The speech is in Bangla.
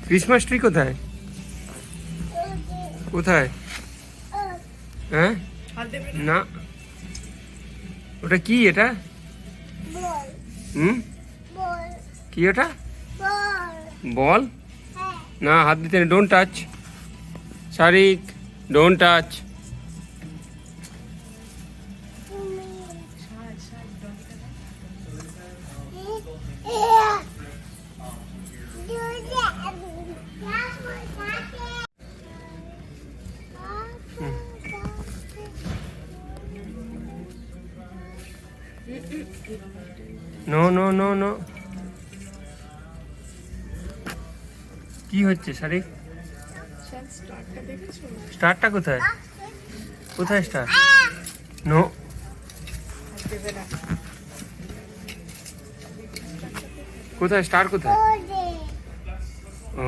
ক্রিসমাস ট্রি কোথায়? কোথায়? হ্যাঁ না, ওটা কি? এটা হুম কি ওটা? বল না, হাত দিতে নেই। Don't touch Shariq, don't touch. No no no no. কি হচ্ছে শারিক? স্টারটা কোথায়? কোথায় স্টার? নো। কোথায় স্টার? কোথায়? ও